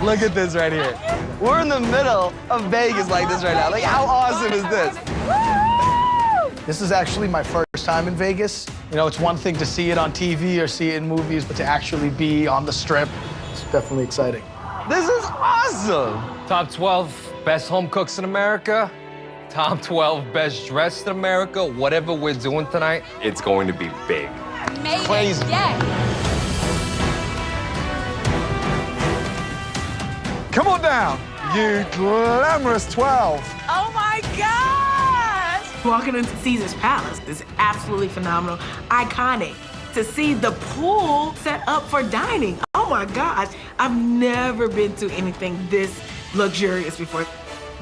Look at this right here. We're in the middle of Vegas like this right now. Like, how awesome is this? This is actually my first time in Vegas. You know, it's one thing to see it on TV or see it in movies, but to actually be on the Strip, it's definitely exciting. This is awesome. Top 12 best home cooks in America. Top 12 best dressed in America. Whatever we're doing tonight, it's going to be big. Made Crazy. it. Yeah. Come on down, you glamorous 12. Oh my gosh! Walking into Caesar's Palace is absolutely phenomenal, iconic. To see the pool set up for dining, oh my gosh. I've never been to anything this luxurious before.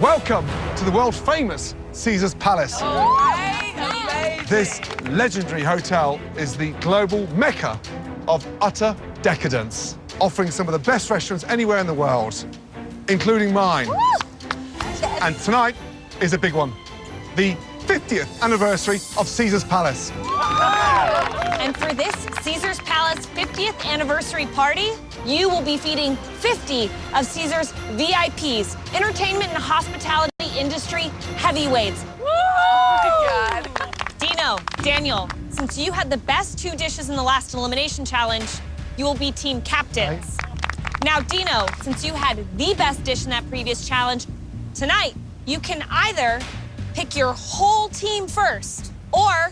Welcome to the world-famous Caesar's Palace. Amazing. This legendary hotel is the global mecca of utter decadence, offering some of the best restaurants anywhere in the world, including mine. And tonight is a big one, the 50th anniversary of Caesar's Palace. And for this Caesar's Palace 50th anniversary party, you will be feeding 50 of Caesar's VIPs, entertainment and hospitality industry heavyweights. Oh my God. Dino, Daniel, since you had the best 2 dishes in the last elimination challenge, you will be team captains. Now, Dino, since you had the best dish in that previous challenge, tonight you can either pick your whole team first, or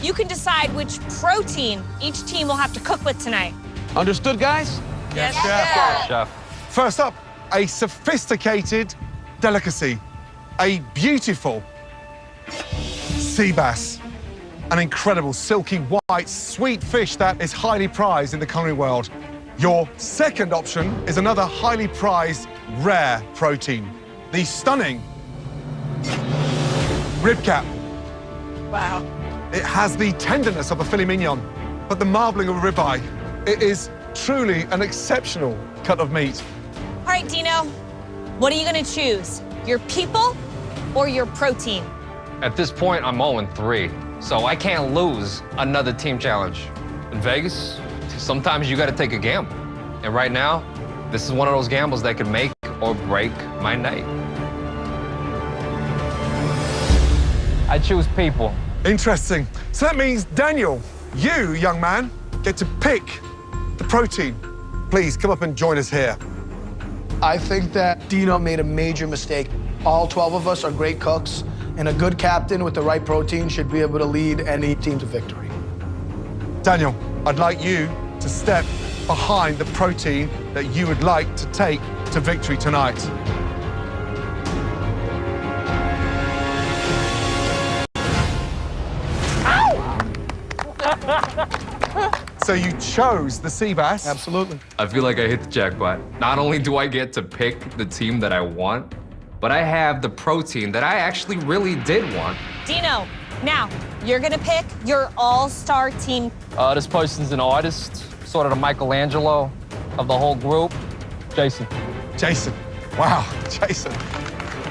you can decide which protein each team will have to cook with tonight. Understood, guys? Yes, Chef. Chef. First up, a sophisticated delicacy, a beautiful sea bass, an incredible silky white sweet fish that is highly prized in the culinary world. Your second option is another highly prized rare protein, the stunning rib cap. Wow. It has the tenderness of a filet mignon, but the marbling of a ribeye. It is truly an exceptional cut of meat. All right, Dino, what are you gonna choose? Your people or your protein? At this point, I'm 0-3, so I can't lose another team challenge. In Vegas, sometimes you gotta take a gamble. And right now, this is one of those gambles that could make or break my night. I choose people. Interesting. So that means, Daniel, you, young man, get to pick the protein. Please come up and join us here. I think that Dino made a major mistake. All 12 of us are great cooks, and a good captain with the right protein should be able to lead any team to victory. Daniel, I'd like you to step behind the protein that you would like to take to victory tonight. So you chose the sea bass. Absolutely. I feel like I hit the jackpot. Not only do I get to pick the team that I want, but I have the protein that I actually really did want. Dino, now you're gonna pick your all-star team. This person's an artist, sort of the Michelangelo of the whole group. Jason. Jason. Wow, Jason.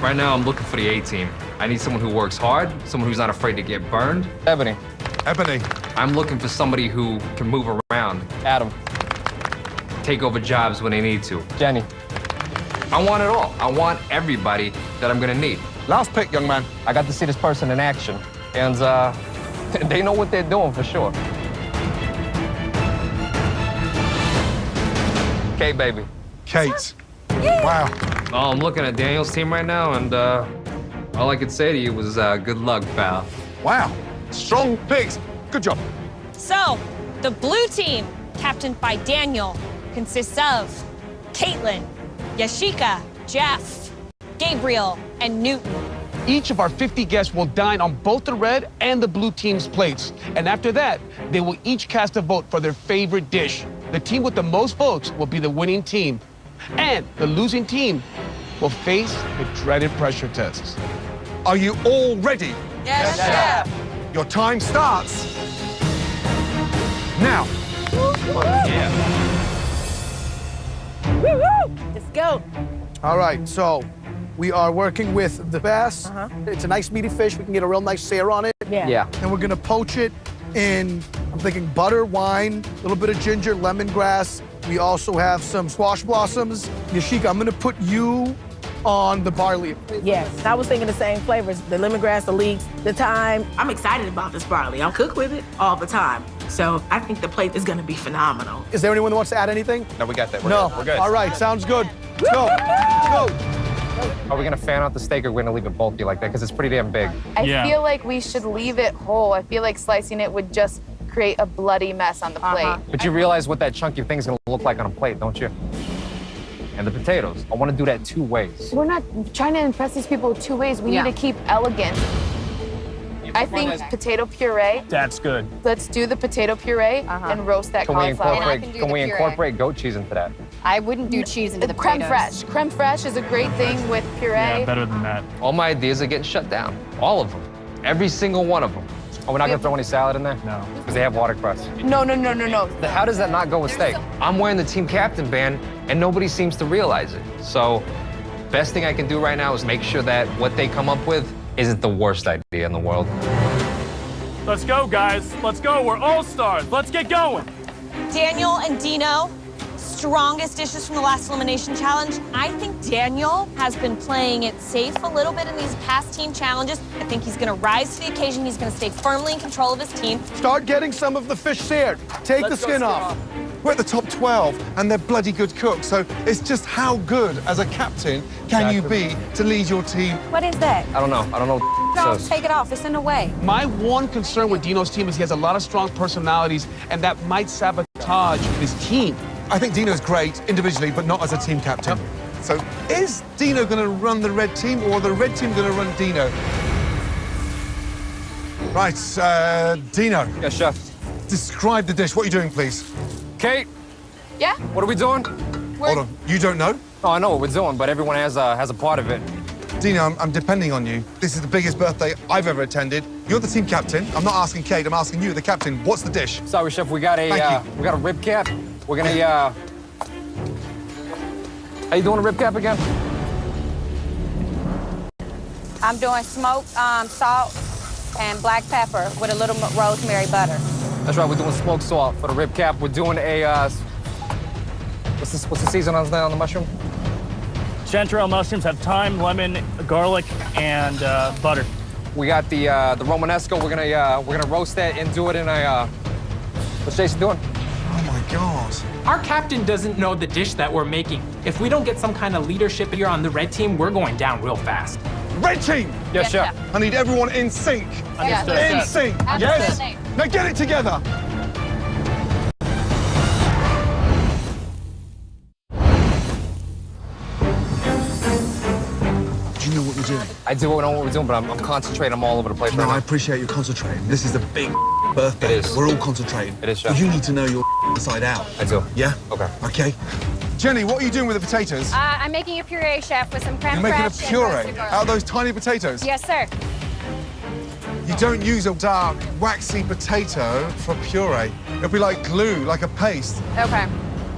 Right now, I'm looking for the A-team. I need someone who works hard, someone who's not afraid to get burned. Ebony. Ebony. I'm looking for somebody who can move around. Adam. Take over jobs when they need to. Jenny. I want it all. I want everybody that I'm gonna need. Last pick, young man. I got to see this person in action, and they know what they're doing for sure. Kate, baby. Kate. Wow. Oh, I'm looking at Daniel's team right now, and all I could say to you was good luck, pal. Wow. Strong picks. Good job. So, the blue team, captained by Daniel, consists of Caitlin, Yashika, Jeff, Gabriel, and Newton. Each of our 50 guests will dine on both the red and the blue team's plates. And after that, they will each cast a vote for their favorite dish. The team with the most votes will be the winning team. And the losing team will face the dreaded pressure tests. Are you all ready? Yes, Chef. Your time starts now. Yeah. Let's go. All right, so we are working with the bass. It's a nice meaty fish. We can get a real nice sear on it. Yeah. And we're gonna poach it in, I'm thinking butter, wine, a little bit of ginger, lemongrass, We also have some squash blossoms. Yashika, I'm gonna put you on the barley. Yes, I was thinking the same flavors. The lemongrass, the leeks, the thyme. I'm excited about this barley. I'll cook with it all the time. So I think the plate is gonna be phenomenal. Is there anyone that wants to add anything? No, we got that. We're No. good. We're good. All right, sounds good. Let's go. Let's go. Are we gonna fan out the steak or we're gonna leave it bulky like that? Because it's pretty damn big. I feel like we should leave it whole. I feel like slicing it would just create a bloody mess on the plate. But you realize what that chunky thing's gonna look like on a plate, don't you? And the potatoes. I wanna do that 2 ways. We're not trying to impress these people 2 ways. We need to keep elegant. I think potato puree. That's good. Let's do the potato puree and roast that cauliflower. Can we incorporate goat cheese into that? I wouldn't do cheese into the Creme potatoes. fraiche. Creme fraiche is a great thing with puree. Yeah, better than that. All my ideas are getting shut down. All of them. Every single one of them. Oh, we're not gonna throw any salad in there? No. Because they have watercress. No, no, no, no, no. How does that not go with steak? I'm wearing the team captain band and nobody seems to realize it. So, best thing I can do right now is make sure that what they come up with isn't the worst idea in the world. Let's go, guys. Let's go. We're all stars. Let's get going. Daniel and Dino, strongest dishes from the last elimination challenge. I think Daniel has been playing it safe a little bit in these past team challenges. I think he's gonna rise to the occasion. He's gonna stay firmly in control of his team. Start getting some of the fish seared. Take the skin off. We're at the top 12, and they're bloody good cooks. So it's just how good as a captain can you be to lead your team? What is that? I don't know. I don't know what No, it says. take it off. It's in the way. My one concern with Dino's team is he has a lot of strong personalities, and that might sabotage his team. I think Dino's great individually, but not as a team captain. So is Dino going to run the red team, or the red team going to run Dino? Right, Dino. Yes, chef. Describe the dish. What are you doing, please? Kate, Yeah? what are we doing? Hold on. You don't know? Oh, I know what we're doing, but everyone has a part of it. Dino, I'm depending on you. This is the biggest birthday I've ever attended. You're the team captain. I'm not asking Kate. I'm asking you, the captain. What's the dish? Sorry, chef. We got a Thank we got a rib cap. We're gonna How you doing a rib cap again? I'm doing smoked salt and black pepper with a little rosemary butter. That's right. We're doing smoked salt for the rib cap. We're doing a what's the season on the mushroom? Chanterelle mushrooms have thyme, lemon, garlic, and butter. We got the Romanesco. We're gonna roast that and do it in a what's Jason doing? Oh, my God. Our captain doesn't know the dish that we're making. If we don't get some kind of leadership here on the red team, we're going down real fast. Red team! Yes, chef. I need everyone in sync. Understood. In sync. Yes? Now get it together. Do you know what we're doing? I do know what we're doing, but I'm concentrating. I'm all over the place No, right I now. appreciate you concentrating. This is a big birthday. It is. We're all concentrating. It is, But chef. you need to know your inside out. I do. Yeah? Okay. Okay. Jenny, what are you doing with the potatoes? I'm making a puree, chef, with some creme You're making a fraiche and puree roasted garlic. out of those tiny potatoes? Yes, sir. You don't use a dark, waxy potato for puree. It'll be like glue, like a paste. Okay.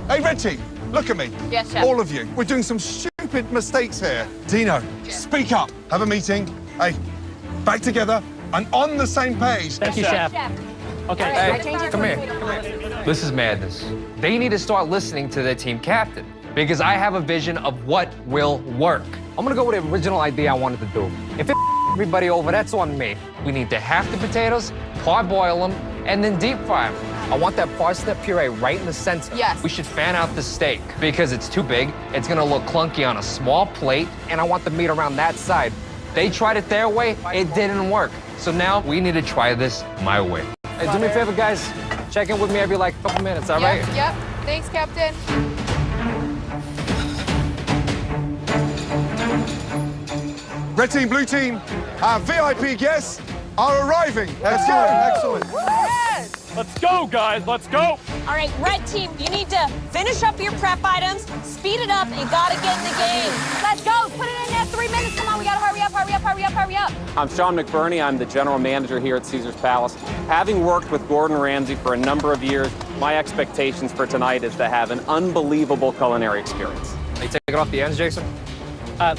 Hey, red team, look at me. Yes, chef. All of you. We're doing some stupid mistakes here. Dino, speak up. Have a meeting. Hey, back together and on the same page. Thank you, chef. Okay. Hey, come here. This is madness. They need to start listening to their team captain because I have a vision of what will work. I'm gonna go with the original idea I wanted to do. If it everybody over, that's on me. We need to half the potatoes, parboil them, and then deep fry them. I want that parsnip puree right in the center. Yes. We should fan out the steak because it's too big. It's gonna look clunky on a small plate, and I want the meat around that side. They tried it their way, it didn't work. So now we need to try this my way. Hey, do me a favor, guys. Check in with me every couple minutes, all right? Yep. Thanks, Captain. Red team, blue team, our VIP guests are arriving. Let's go. Excellent. Let's go, guys. Let's go. All right, red team, you need to finish up your prep items, speed it up, and you gotta get in the game. Let's go. Put it in there. 3 minutes. Come on, we gotta hurry up, hurry up, hurry up, hurry up. I'm Sean McBurney. I'm the general manager here at Caesar's Palace. Having worked with Gordon Ramsay for a number of years, my expectations for tonight is to have an unbelievable culinary experience. Are you taking off the ends, Jason?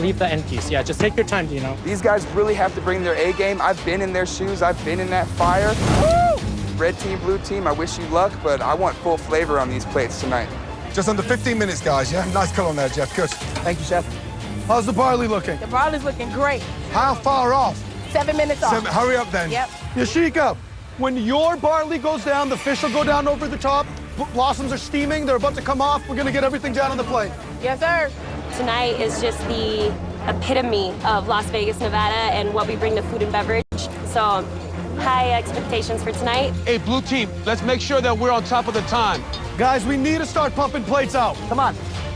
Leave the end piece. Yeah, just take your time, Dino. These guys really have to bring their A game. I've been in their shoes. I've been in that fire. Woo! Red team, blue team, I wish you luck, but I want full flavor on these plates tonight. Just under 15 minutes, guys, yeah? Nice cut on there, Jeff. Good. Thank you, Chef. How's the barley looking? The barley's looking great. How far off? 7 minutes off. Hurry up, then. Yep. Yashika, when your barley goes down, the fish will go down over the top. Blossoms are steaming. They're about to come off. We're going to get everything down on the plate. Yes, sir. Tonight is just the epitome of Las Vegas, Nevada, and what we bring to food and beverage. So, high expectations for tonight. Hey, blue team, let's make sure that we're on top of the time. Guys, we need to start pumping plates out. Come on.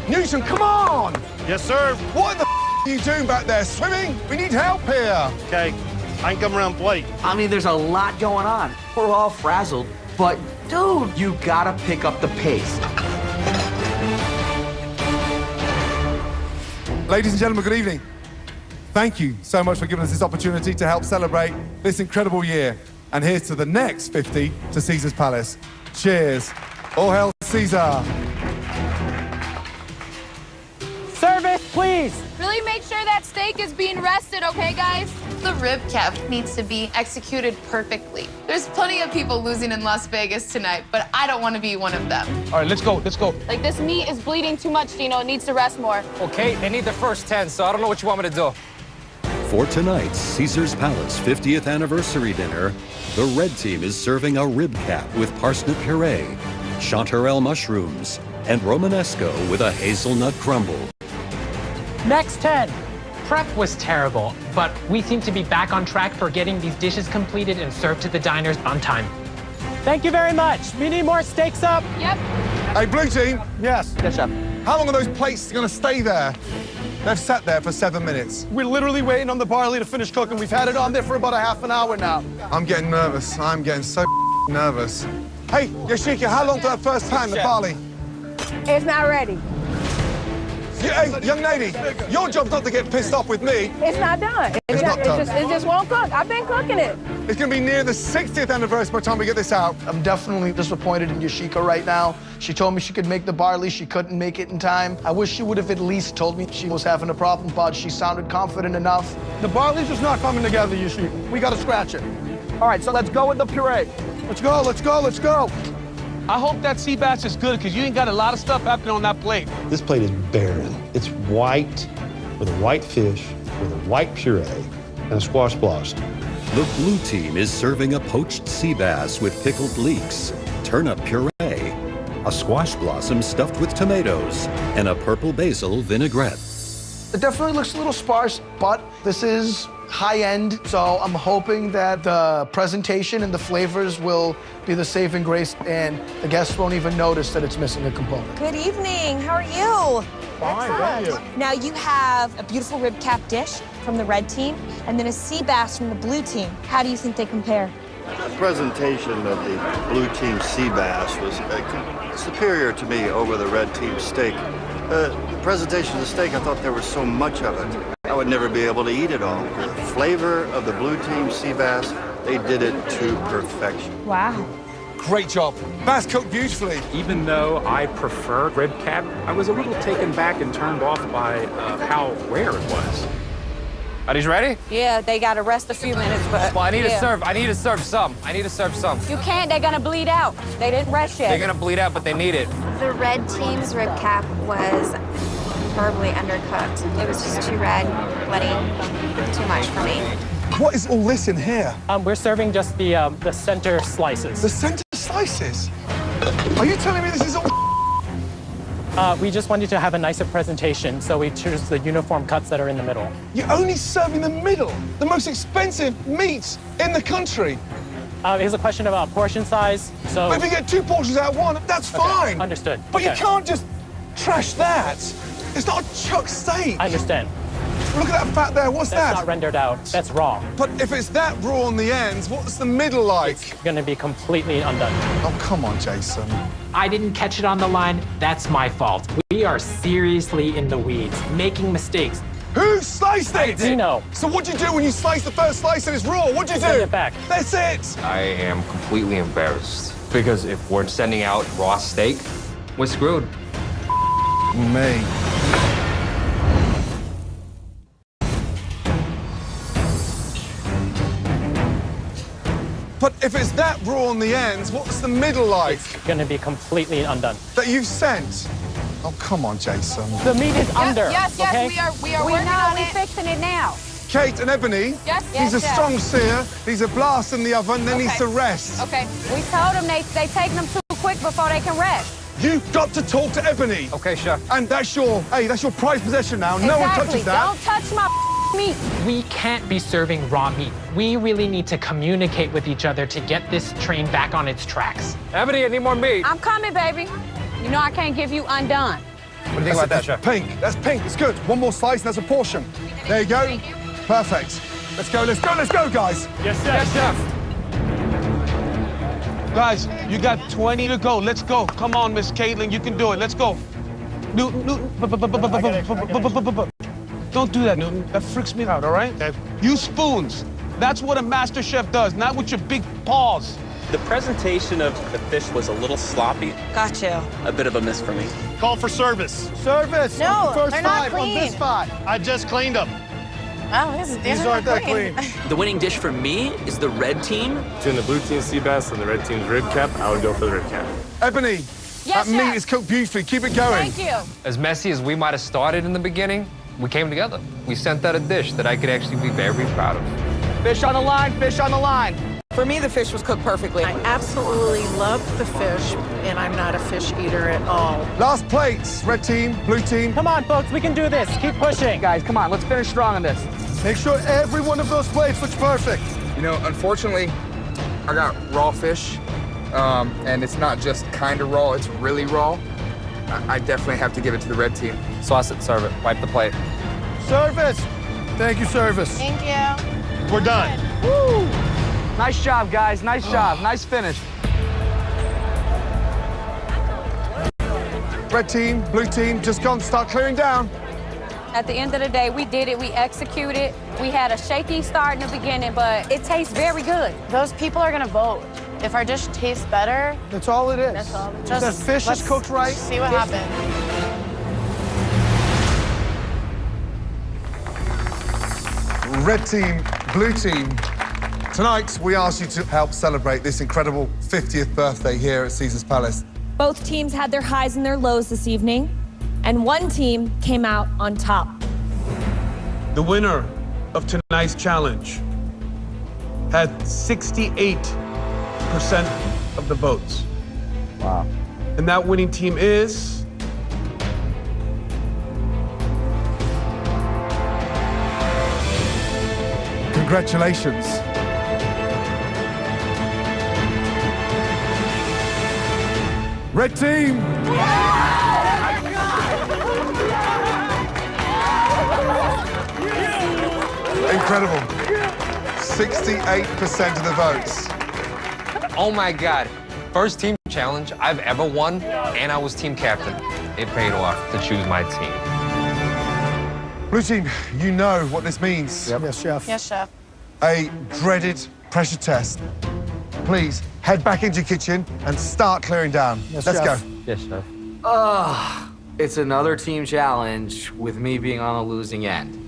Newton, come on! Yes, sir. What the are you doing back there? Swimming? We need help here. Okay, I can come around plate. I mean, there's a lot going on. We're all frazzled, but dude, you gotta pick up the pace. Ladies and gentlemen, good evening. Thank you so much for giving us this opportunity to help celebrate this incredible year. And here's to the next 50 to Caesar's Palace. Cheers. All hail Caesar. Service, please. Really make sure that steak is being rested, okay, guys? The rib cap needs to be executed perfectly. There's plenty of people losing in Las Vegas tonight, but I don't want to be one of them. All right, let's go, let's go. Like, this meat is bleeding too much, Dino. It needs to rest more. Okay, they need the first 10, so I don't know what you want me to do. For tonight's Caesar's Palace 50th anniversary dinner, the red team is serving a rib cap with parsnip puree, chanterelle mushrooms, and romanesco with a hazelnut crumble. Next 10. Prep was terrible, but we seem to be back on track for getting these dishes completed and served to the diners on time. Thank you very much. We need more steaks up. Yep. Hey, blue team. Yes. Yes, Chef. How long are those plates going to stay there? They've sat there for 7 minutes. We're literally waiting on the barley to finish cooking. We've had it on there for about a half an hour now. I'm getting nervous. I'm getting so nervous. Hey, Yashika, how long for that first pan, the barley? It's not ready. Hey, young lady, your job's not to get pissed off with me. It's not done. It's not done. It just won't cook. I've been cooking it. It's going to be near the 60th anniversary by the time we get this out. I'm definitely disappointed in Yashika right now. She told me she could make the barley. She couldn't make it in time. I wish she would have at least told me she was having a problem, but she sounded confident enough. The barley's just not coming together, Yashika. We got to scratch it. All right, so let's go with the puree. Let's go, let's go, let's go. I hope that sea bass is good, because you ain't got a lot of stuff happening on that plate. This plate is barren. It's white, with a white fish, with a white puree, and a squash blossom. The blue team is serving a poached sea bass with pickled leeks, turnip puree, a squash blossom stuffed with tomatoes, and a purple basil vinaigrette. It definitely looks a little sparse, but this is high-end, so I'm hoping that the presentation and the flavors will be the saving grace, and the guests won't even notice that it's missing a component. Good evening. How are you? Fine, thank you. Now you have a beautiful rib cap dish from the red team, and then a sea bass from the blue team. How do you think they compare? The presentation of the blue team sea bass was superior to me over the red team steak. The presentation of the steak, I thought there was so much of it. I would never be able to eat it all. The flavor of the blue team sea bass, they did it to perfection. Wow. Great job. Bass cooked beautifully. Even though I prefer rib cap, I was a little taken back and turned off by how rare it was. Are these ready? Yeah, they gotta rest a few minutes, but. Well, I need yeah. to serve. I need to serve some. You can't, they're gonna bleed out. They didn't rest yet. They're gonna bleed out, but they need it. The red team's rib cap was horribly undercooked. It was just too red, bloody, too much for me. What is all this in here? We're serving just the center slices. The center slices? Are you telling me this is all We just wanted to have a nicer presentation, so we choose the uniform cuts that are in the middle. You're only serving the middle, the most expensive meat in the country. It's a question about portion size, so... But if you get 2 portions out of one, that's fine. Understood. But Okay. you can't just trash that. It's not a chuck steak. I understand. Look at that fat there. What's That's that? not rendered out. That's raw. But if it's that raw on the ends, what's the middle like? It's going to be completely undone. Oh, come on, Jason. I didn't catch it on the line. That's my fault. We are seriously in the weeds, making mistakes. Who sliced it? Dino. So what'd you do when you sliced the first slice and it's raw? What'd you do? Send it back. That's it. I am completely embarrassed. Because if we're sending out raw steak, we're screwed. Me. But if it's that raw on the ends, what's the middle like? It's going to be completely undone. That you've sent? Oh, come on, Jason. The meat is under. Yes, okay? we are working on it. Fixing it now. Kate and Ebony, Yes, he's a yes. strong sear, he's a blast in the oven, then needs to rest. Okay. We told them they taking them too quick before they can rest. You've got to talk to Ebony. Okay, chef. And that's your prized possession now. No one touches that. Don't touch my meat. We can't be serving raw meat. We really need to communicate with each other to get this train back on its tracks. Ebony, I need more meat. I'm coming, baby. You know I can't give you undone. What do you think about that, chef? Pink. That's pink. It's good. One more slice and that's a portion. There you go. Perfect. Let's go, let's go, let's go, guys. Yes, sir. Yes, chef. Guys, you got 20 to go. Let's go. Come on, Miss Caitlin, you can do it. Let's go. Newton. Don't do that, Newton. That freaks me out, all right? Okay. Use spoons. That's what a master chef does, not with your big paws. The presentation of the fish was a little sloppy. Gotcha. A bit of a miss for me. Call for service. Service. No, First they're not five on this clean. spot. I just cleaned them. Oh, These aren't that clean. The winning dish for me is the red team. Between the blue team's sea bass and the red team's rib cap, I would go for the rib cap. Ebony, Yes, that meat chef. is cooked beautifully. Keep it going. Thank you. As messy as we might have started in the beginning, we came together. We sent out a dish that I could actually be very proud of. Fish on the line, fish on the line. For me, the fish was cooked perfectly. I absolutely love the fish, and I'm not a fish eater at all. Last plates, red team, blue team. Come on, folks, we can do this. Keep pushing. Guys, come on, let's finish strong on this. Make sure every one of those plates looks perfect. You know, unfortunately, I got raw fish, and it's not just kind of raw, it's really raw. I definitely have to give it to the red team. Sauce it, serve it, wipe the plate. Service. Thank you, service. Thank you. We're done. Woo! Nice job, guys. Nice job. Nice finish. Red team, blue team, just gone. Start clearing down. At the end of the day, we did it. We executed. We had a shaky start in the beginning, but it tastes very good. Those people are gonna vote. If our dish tastes better, That's all it is. that's all. If the fish is cooked right. See what happens. Red team, blue team. Tonight, we ask you to help celebrate this incredible 50th birthday here at Caesar's Palace. Both teams had their highs and their lows this evening, and one team came out on top. The winner of tonight's challenge had 68% of the votes. Wow. And that winning team is... Congratulations. Red team. Incredible. 68% of the votes. Oh my God. First team challenge I've ever won, and I was team captain. It paid off to choose my team. Blue team, you know what this means. Yes, chef. Yes, chef. A dreaded pressure test. Please head back into your kitchen and start clearing down. Yes, Let's chef. go. Yes, chef. It's another team challenge with me being on a losing end.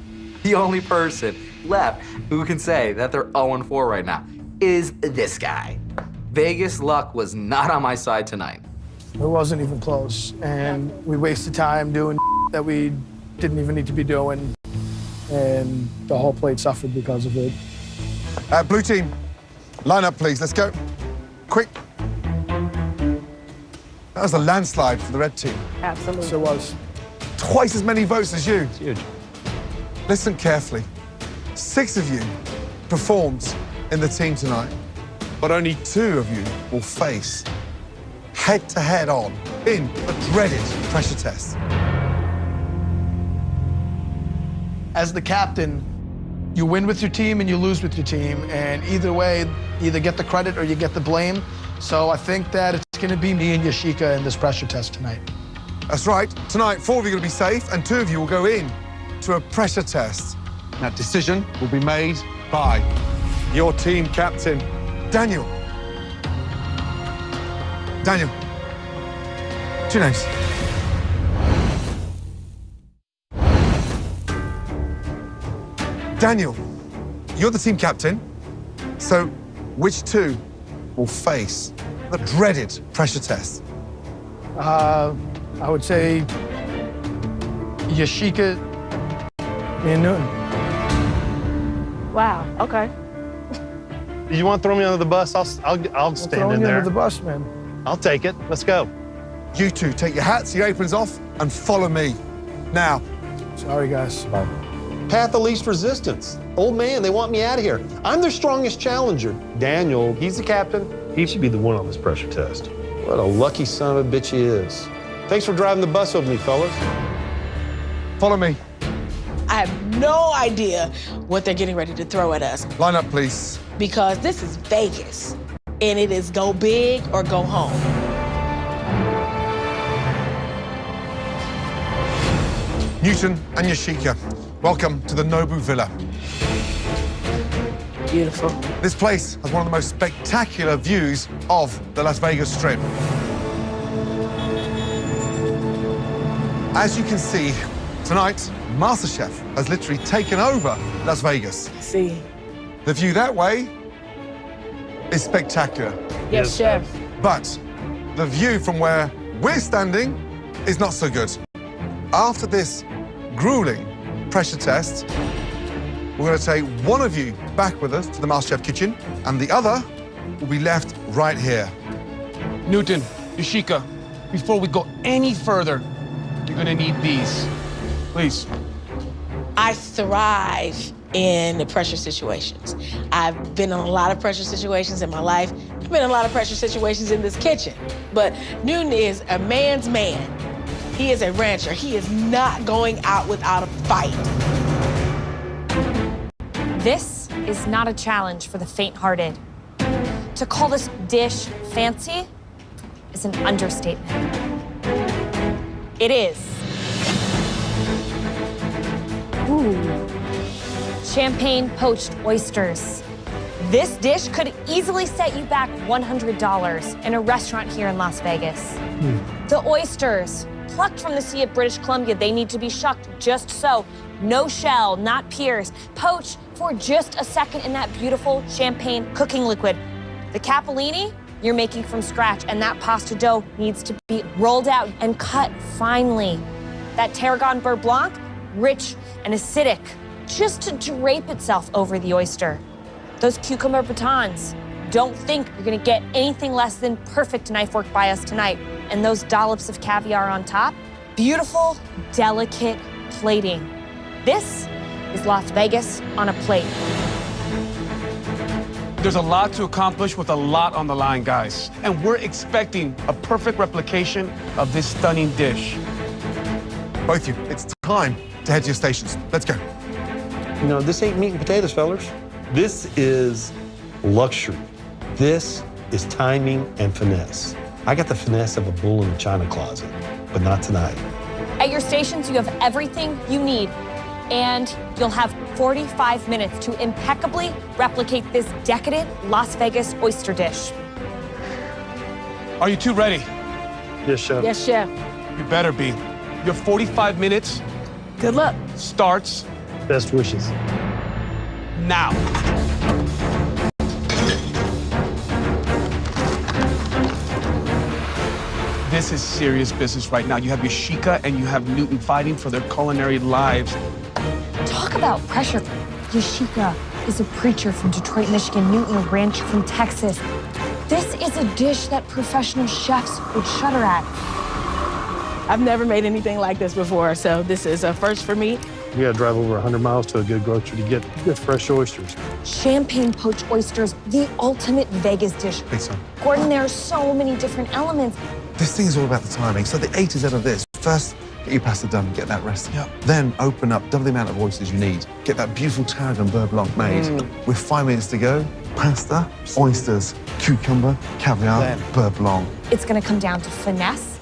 The only person left who can say that they're 0-4 right now is this guy. Vegas luck was not on my side tonight. It wasn't even close, and we wasted time doing that we didn't even need to be doing, and the whole plate suffered because of it. Blue team, line up, please. Let's go. Quick. That was a landslide for the red team. Absolutely. So it was. Twice as many votes as you. It's huge. Listen carefully. 6 of you performed in the team tonight, but only 2 of you will face head-to-head on in a dreaded pressure test. As the captain, you win with your team and you lose with your team, and either way, you either get the credit or you get the blame. So I think that it's gonna be me and Yashika in this pressure test tonight. That's right. Tonight, 4 of you are gonna be safe, and 2 of you will go in to a pressure test. That decision will be made by your team captain, Daniel. Daniel, 2 names. Daniel, you're the team captain, so which 2 will face the dreaded pressure test? I would say Yashika, me and Newton. Wow, okay. You want to throw me under the bus? I'll stand in there. Under the bus, man. I'll take it. Let's go. You two, take your hats, your aprons off, and follow me. Now. Sorry, guys. Bye. Path of least resistance. Old man, they want me out of here. I'm their strongest challenger. Daniel, he's the captain. He should be the one on this pressure test. What a lucky son of a bitch he is. Thanks for driving the bus over me, fellas. Follow me. I have no idea what they're getting ready to throw at us. Line up, please. Because this is Vegas, and it is go big or go home. Newton and Yashika, welcome to the Nobu Villa. Beautiful. This place has one of the most spectacular views of the Las Vegas Strip. As you can see, tonight, MasterChef has literally taken over Las Vegas. See. The view that way is spectacular. Yes, chef. But the view from where we're standing is not so good. After this grueling pressure test, we're going to take one of you back with us to the MasterChef kitchen, and the other will be left right here. Newton, Yashika, before we go any further, you're going to need these. Please. I thrive in the pressure situations. I've been in a lot of pressure situations in my life. I've been in a lot of pressure situations in this kitchen. But Newton is a man's man. He is a rancher. He is not going out without a fight. This is not a challenge for the faint-hearted. To call this dish fancy is an understatement. It is. Ooh. Champagne poached oysters. This dish could easily set you back $100 in a restaurant here in Las Vegas. The oysters, plucked from the sea of British Columbia, they need to be shucked just so. No shell, not peers. Poach for just a second in that beautiful champagne cooking liquid. The capellini, you're making from scratch, and that pasta dough needs to be rolled out and cut finely. That tarragon beurre blanc, rich and acidic, just to drape itself over the oyster. Those cucumber batons, don't think you're gonna get anything less than perfect knife work by us tonight. And those dollops of caviar on top, beautiful, delicate plating. This is Las Vegas on a plate. There's a lot to accomplish with a lot on the line, guys. And we're expecting a perfect replication of this stunning dish. Both of you, it's time to head to your stations. Let's go. You know, this ain't meat and potatoes, fellas. This is luxury. This is timing and finesse. I got the finesse of a bull in a china closet, but not tonight. At your stations, you have everything you need, and you'll have 45 minutes to impeccably replicate this decadent Las Vegas oyster dish. Are you two ready? Yes, chef. Yes, chef. You better be. Your 45 minutes. Good luck. Starts. Best wishes. Now. This is serious business right now. You have Yashika and you have Newton fighting for their culinary lives. Talk about pressure. Yashika is a preacher from Detroit, Michigan. Newton, a rancher from Texas. This is a dish that professional chefs would shudder at. I've never made anything like this before, so this is a first for me. We gotta drive over 100 miles to a good grocery to get good fresh oysters. Champagne poached oysters, the ultimate Vegas dish. Big son. Gordon, there are so many different elements. This thing is all about the timing. So the A to Z of this. First, get your pasta done, get that rested. Yep. Then open up double the amount of oysters you need. Get that beautiful tarragon beurre blanc made. With 5 minutes to go, pasta, oysters, cucumber, caviar, beurre blanc. It's gonna come down to finesse,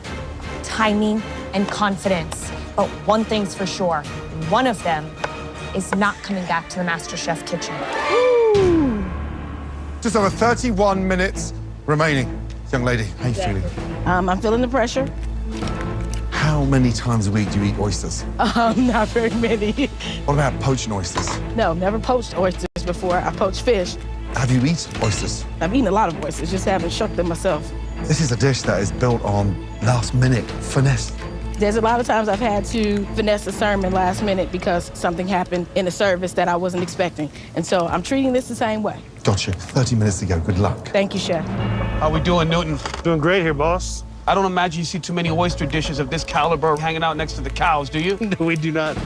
timing, and confidence. But one thing's for sure, one of them is not coming back to the MasterChef kitchen. Woo. Just over 31 minutes remaining. Young lady, how you feeling? I'm feeling the pressure. How many times a week do you eat oysters? Not very many. What about poaching oysters? No, never poached oysters before. I poached fish. Have you eaten oysters? I've eaten a lot of oysters, just haven't shucked them myself. This is a dish that is built on last-minute finesse. There's a lot of times I've had to finesse a sermon last minute because something happened in a service that I wasn't expecting. And so I'm treating this the same way. Gotcha. 30 minutes to go. Good luck. Thank you, Chef. How we doing, Newton? Doing great here, boss. I don't imagine you see too many oyster dishes of this caliber hanging out next to the cows, do you? No, we do not.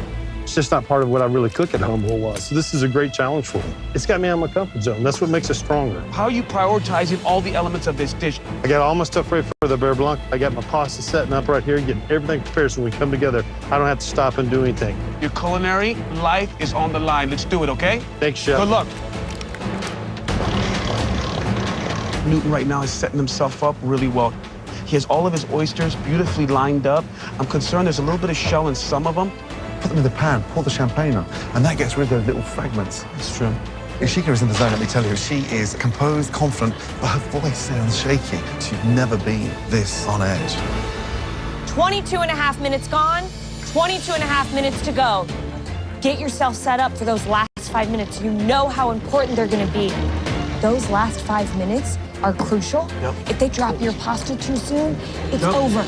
It's just not part of what I really cook at home a whole lot. So this is a great challenge for me. It's got me out of my comfort zone. That's what makes us stronger. How are you prioritizing all the elements of this dish? I got all my stuff ready for the beurre blanc. I got my pasta setting up right here, getting everything prepared so when we come together, I don't have to stop and do anything. Your culinary life is on the line. Let's do it, okay? Thanks, Chef. Good luck. Newton right now is setting himself up really well. He has all of his oysters beautifully lined up. I'm concerned there's a little bit of shell in some of them. Put them in the pan, pour the champagne on, and that gets rid of those little fragments. That's true. Ishika is in the zone, let me tell you. She is composed, confident, but her voice sounds shaky. She's never been this on edge. 22.5 minutes gone, 22.5 minutes to go. Get yourself set up for those last 5 minutes. You know how important they're gonna be. Those last 5 minutes are crucial. Yep. If they drop your pasta too soon, it's over.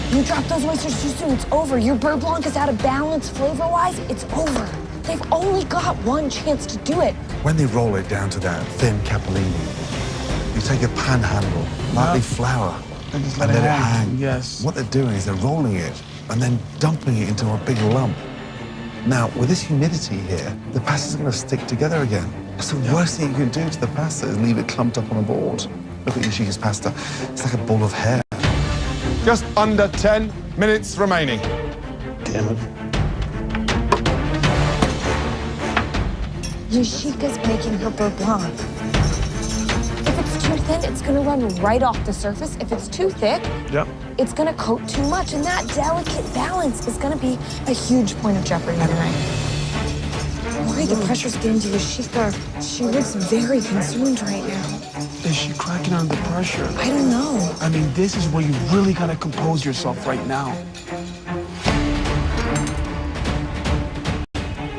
You drop those oysters too soon, it's over. Your beurre blanc is out of balance flavor-wise, it's over. They've only got one chance to do it. When they roll it down to that thin capellini, you take a pan handle, lightly flour, And just and let it hang. Yes. What they're doing is they're rolling it and then dumping it into a big lump. Now, with this humidity here, the pasta's going to stick together again. That's the worst thing you can do to the pasta is leave it clumped up on a board. Look at Yoshika's pasta. It's like a ball of hair. Just under 10 minutes remaining. Damn it. Yoshika's making her beurre blanc. If it's too thin, it's gonna run right off the surface. If it's too thick, it's gonna coat too much, and that delicate balance is gonna be a huge point of jeopardy tonight. Worry the pressure's getting to Yoshika. She looks very consumed right now. Is she cracking under the pressure? I don't know. I mean, this is where you really gotta compose yourself right now.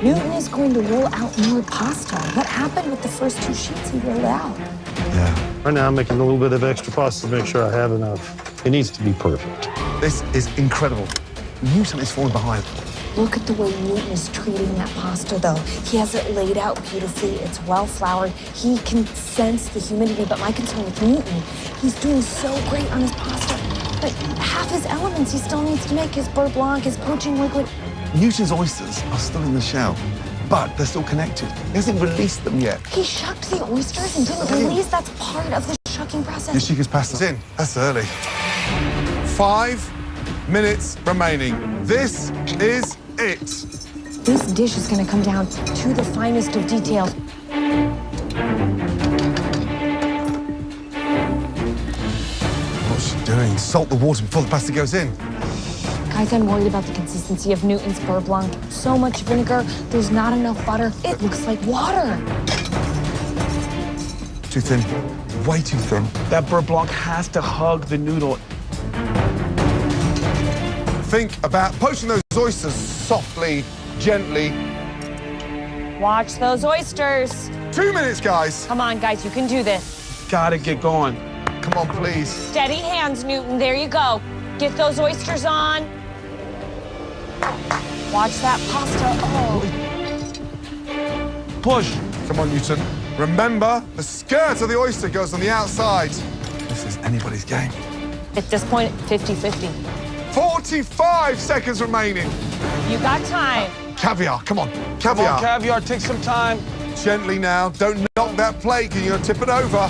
Newton is going to roll out more pasta. What happened with the first 2 sheets he rolled out? Yeah. Right now I'm making a little bit of extra pasta to make sure I have enough. It needs to be perfect. This is incredible. Newton is falling behind. Look at the way Newton is treating that pasta, though. He has it laid out beautifully. It's well floured. He can sense the humidity, but my concern with Newton, he's doing so great on his pasta, but half his elements he still needs to make, his beurre blanc, his poaching liquid. Newton's oysters are still in the shell, but they're still connected. He hasn't released them yet. He shucked the oysters and didn't release. That's part of the shucking process. Yoshika's pasta's in. That's early. 5 minutes remaining. This is it. This dish is going to come down to the finest of details. What's she doing? Salt the water before the pasta goes in. Guys, I'm worried about the consistency of Newton's beurre blanc. So much vinegar, there's not enough butter. It looks like water. Too thin. Way too thin. That beurre blanc has to hug the noodle. Think about poaching those oysters softly, gently. Watch those oysters. 2 minutes, guys. Come on, guys, you can do this. Gotta get going. Come on, please. Steady hands, Newton. There you go. Get those oysters on. Watch that pasta. Oh. Push. Come on, Newton. Remember, the skirt of the oyster goes on the outside. This is anybody's game. At this point, 50-50. 45 seconds remaining. You got time. Caviar, come on. Come Caviar. on, caviar, take some time. Gently now. Don't knock that plate, because you're going to tip it over.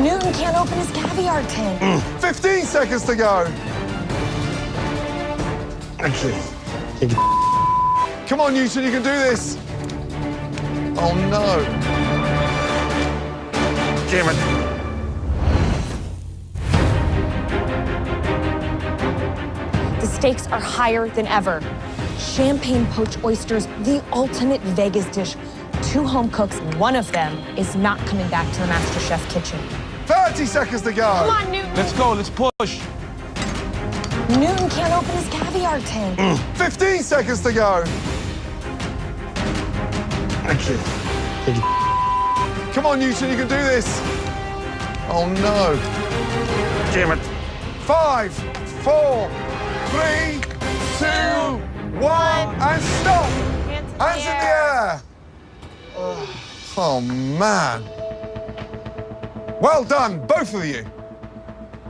Newton can't open his caviar tin. 15 seconds to go. Actually, come on, Newton, you can do this. Oh, no. damn it. The stakes are higher than ever. Champagne poached oysters, the ultimate Vegas dish. 2 home cooks, one of them is not coming back to the MasterChef kitchen. 30 seconds to go. Come on, Newton. Let's go, let's push. Newton can't open his caviar tin. 15 seconds to go. Actually, come on, Newton, you can do this. Oh, no. Damn it. 5, 4, 3, 2, 1, and stop. Hands in the air. Oh, man. Well done, both of you.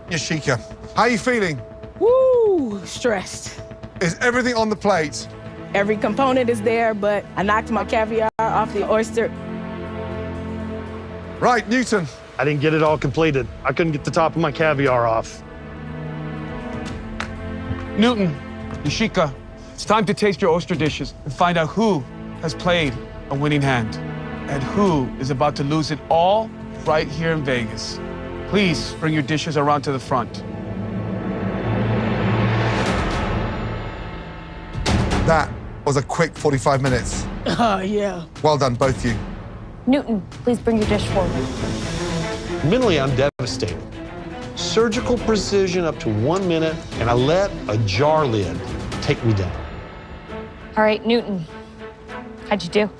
Yashika, how are you feeling? Woo, stressed. Is everything on the plate? Every component is there, but I knocked my caviar off the oyster. Right, Newton. I didn't get it all completed. I couldn't get the top of my caviar off. Newton, Yashika, it's time to taste your oyster dishes and find out who has played a winning hand and who is about to lose it all right here in Vegas. Please bring your dishes around to the front. That was a quick 45 minutes. Oh, yeah. Well done, both of you. Newton, please bring your dish forward. Mentally, I'm devastated. Surgical precision up to 1 minute, and I let a jar lid take me down. All right, Newton, how'd you do?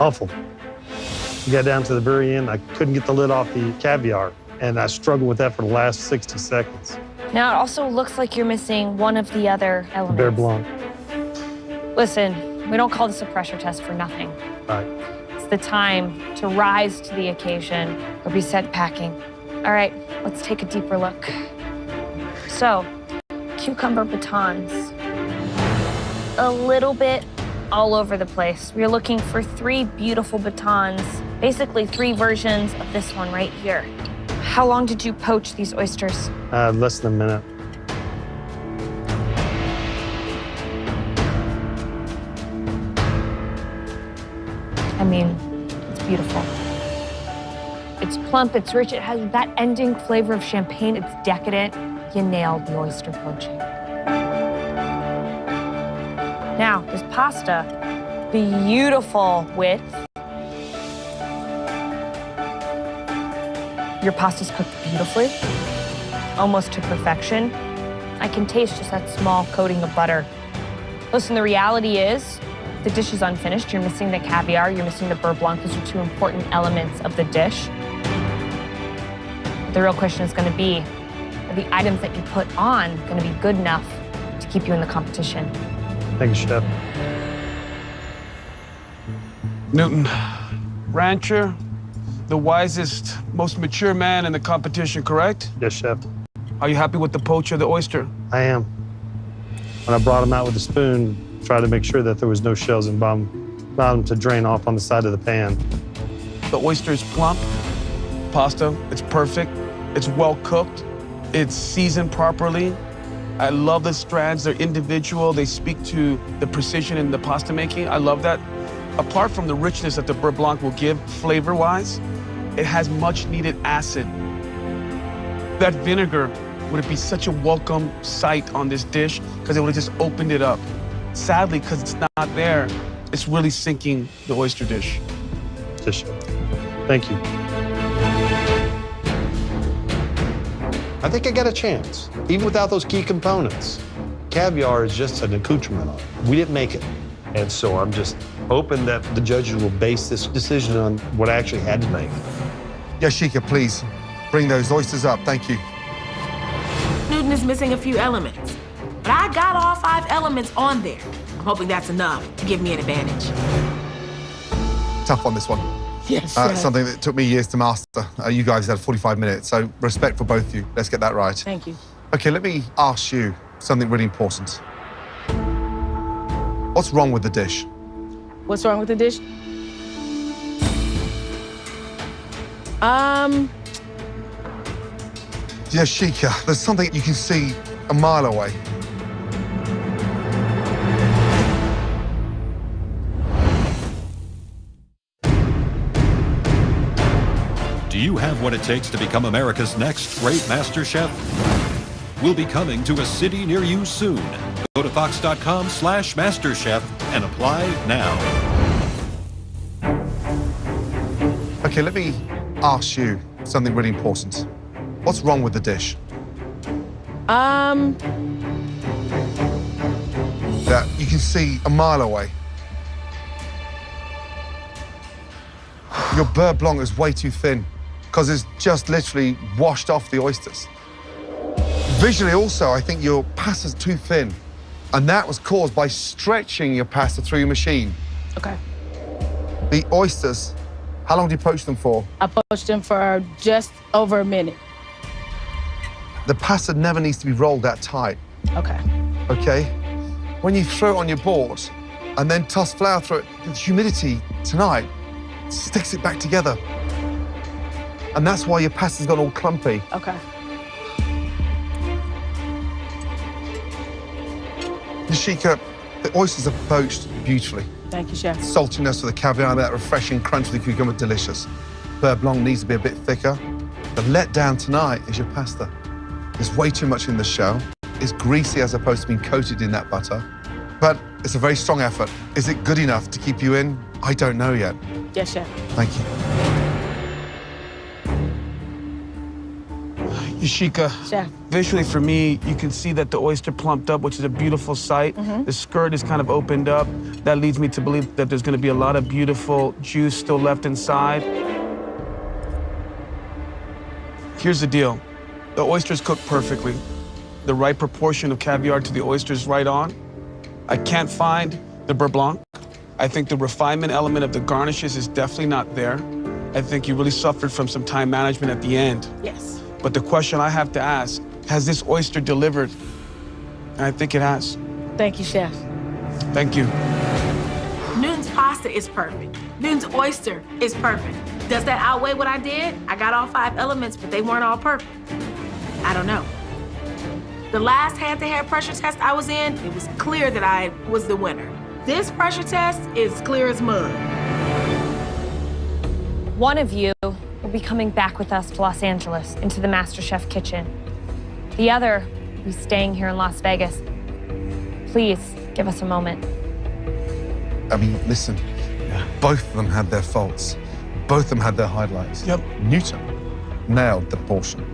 Awful. We got down to the very end. I couldn't get the lid off the caviar, and I struggled with that for the last 60 seconds. Now, it also looks like you're missing one of the other elements. Bear blanc. Listen, we don't call this a pressure test for nothing. All right. It's the time to rise to the occasion or be sent packing. All right, let's take a deeper look. So, cucumber batons. A little bit all over the place. We're looking for 3 beautiful batons, basically 3 versions of this one right here. How long did you poach these oysters? Less than a minute. I mean, it's beautiful. It's plump, it's rich, it has that ending flavor of champagne, it's decadent. You nailed the oyster poaching. Now, this pasta, beautiful width. Your pasta's cooked beautifully, almost to perfection. I can taste just that small coating of butter. Listen, the reality is, the dish is unfinished. You're missing the caviar, you're missing the beurre blanc. Those are 2 important elements of the dish. The real question is going to be, are the items that you put on going to be good enough to keep you in the competition? Thank you, Chef. Newton, rancher, the wisest, most mature man in the competition, correct? Yes, Chef. Are you happy with the poach of the oyster? I am. When I brought him out with a spoon, tried to make sure that there was no shells and bottom to drain off on the side of the pan. The oyster is plump. Pasta, it's perfect. It's well cooked. It's seasoned properly. I love the strands. They're individual. They speak to the precision in the pasta making. I love that. Apart from the richness that the beurre blanc will give flavor-wise, it has much needed acid. That vinegar would be such a welcome sight on this dish because it would have just opened it up. Sadly, because it's not there, it's really sinking the oyster dish. Dish. Thank you. I think I got a chance, even without those key components. Caviar is just an accoutrement on it. We didn't make it. And so I'm just hoping that the judges will base this decision on what I actually had to make. Yashika, please, bring those oysters up. Thank you. Newton is missing a few elements, but I got all 5 elements on there. I'm hoping that's enough to give me an advantage. Tough on this one. Yes, something that took me years to master. You guys had 45 minutes, so respect for both of you. Let's get that right. Thank you. Okay, let me ask you something really important. What's wrong with the dish? What's wrong with the dish? Yashika, there's something you can see a mile away. Do you have what it takes to become America's next great MasterChef? We'll be coming to a city near you soon. Go to fox.com/MasterChef and apply now. Okay, let me ask you something really important. What's wrong with the dish? That you can see a mile away. Your beurre blanc is way too thin because it's just literally washed off the oysters. Visually also, I think your pasta's too thin, and that was caused by stretching your pasta through your machine. Okay. The oysters, how long do you poach them for? I poached them for just over a minute. The pasta never needs to be rolled that tight. Okay. Okay? When you throw it on your board and then toss flour through it, the humidity tonight sticks it back together. And that's why your pasta's gone all clumpy. Okay. Yashika, the oysters are poached beautifully. Thank you, Chef. Saltiness with the caviar, that refreshing crunch with the cucumber, delicious. Beurre blanc needs to be a bit thicker. The letdown tonight is your pasta. There's way too much in the shell. It's greasy as opposed to being coated in that butter. But it's a very strong effort. Is it good enough to keep you in? I don't know yet. Yes, Chef. Thank you. Yashika, Chef. Visually for me, you can see that the oyster plumped up, which is a beautiful sight. The skirt is kind of opened up. That leads me to believe that there's gonna be a lot of beautiful juice still left inside. Here's the deal. The oysters cook perfectly. The right proportion of caviar to the oysters right on. I can't find the beurre blanc. I think the refinement element of the garnishes is definitely not there. I think you really suffered from some time management at the end. Yes. But the question I have to ask, has this oyster delivered? And I think it has. Thank you, Chef. Thank you. Newton's pasta is perfect. Newton's oyster is perfect. Does that outweigh what I did? I got all 5 elements, but they weren't all perfect. I don't know. The last head-to-head pressure test I was in, it was clear that I was the winner. This pressure test is clear as mud. One of you will be coming back with us to Los Angeles into the MasterChef kitchen. The other will be staying here in Las Vegas. Please give us a moment. I mean, listen, both of them had their faults. Both of them had their highlights. Yep. Newton nailed the portion.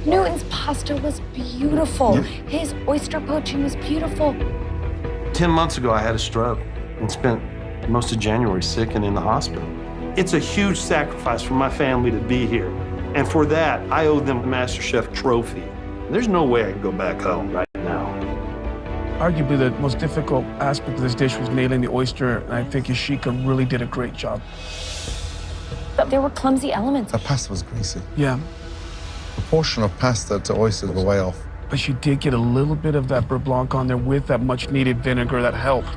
Newton's pasta was beautiful. Yeah. His oyster poaching was beautiful. 10 months ago, I had a stroke and spent most of January sick and in the hospital. It's a huge sacrifice for my family to be here. And for that, I owe them the MasterChef trophy. There's no way I can go back home right now. Arguably, the most difficult aspect of this dish was nailing the oyster, and I think Yashika really did a great job. But there were clumsy elements. The pasta was greasy. Yeah. The portion of pasta to oysters were way off. But she did get a little bit of that beurre blanc on there with that much-needed vinegar that helped.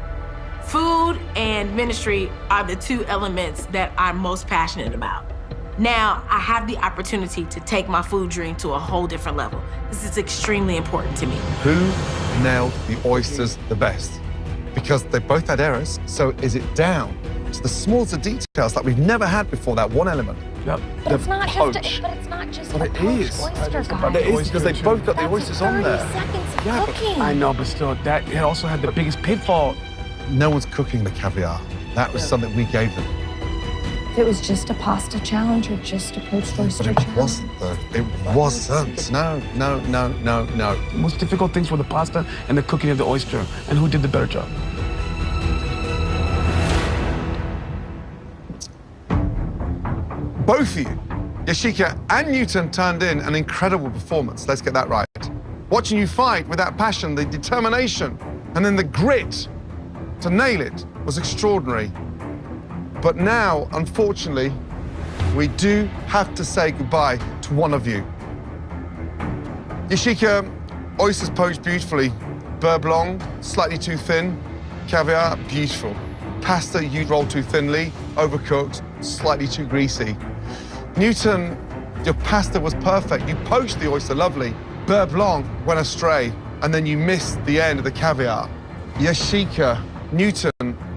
Food and ministry are the 2 elements that I'm most passionate about. Now, I have the opportunity to take my food dream to a whole different level. This is extremely important to me. Who nailed the oysters the best? Because they both had errors, so is it down to the smallest details like we've never had before, that one element? Yep. But it's not just But a it poached is. oyster, guys. It is because they both got the That's oysters on 30 there. seconds of Yeah, but cooking. I know, but still, that it also had the biggest pitfall. No one's cooking the caviar. That was something we gave them. If it was just a pasta challenge or just a poached oyster But it challenge. wasn't, though. It wasn't. No. The most difficult things were the pasta and the cooking of the oyster. And who did the better job? Both of you, Yashika and Newton, turned in an incredible performance. Let's get that right. Watching you fight with that passion, the determination, and then the grit to nail it was extraordinary. But now, unfortunately, we do have to say goodbye to one of you. Yashika, oysters poached beautifully. Beurre blanc, slightly too thin. Caviar, beautiful. Pasta, you rolled too thinly. Overcooked, slightly too greasy. Newton, your pasta was perfect. You poached the oyster lovely. Beurre blanc went astray, and then you missed the end of the caviar. Yashika, Newton,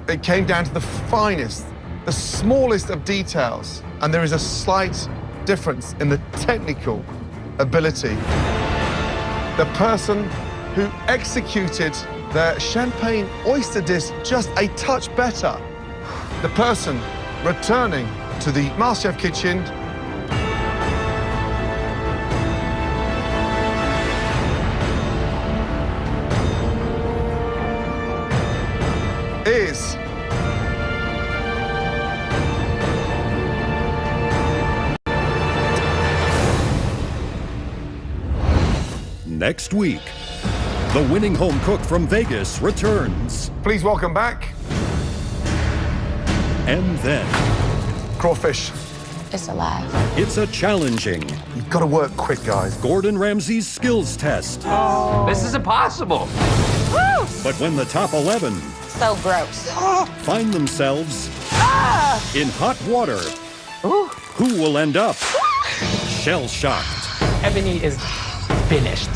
it came down to the finest, the smallest of details, and there is a slight difference in the technical ability. The person who executed the champagne oyster dish just a touch better, the person returning to the MasterChef kitchen is next week. The winning home cook from Vegas returns. Please welcome back. And then crawfish. It's alive. it's a challenging. You've got to work quick, guys. Gordon Ramsay's skills test. This is impossible. Woo! But when the top 11 So gross. find themselves in hot water, who will end up shell-shocked? Ebony is finished.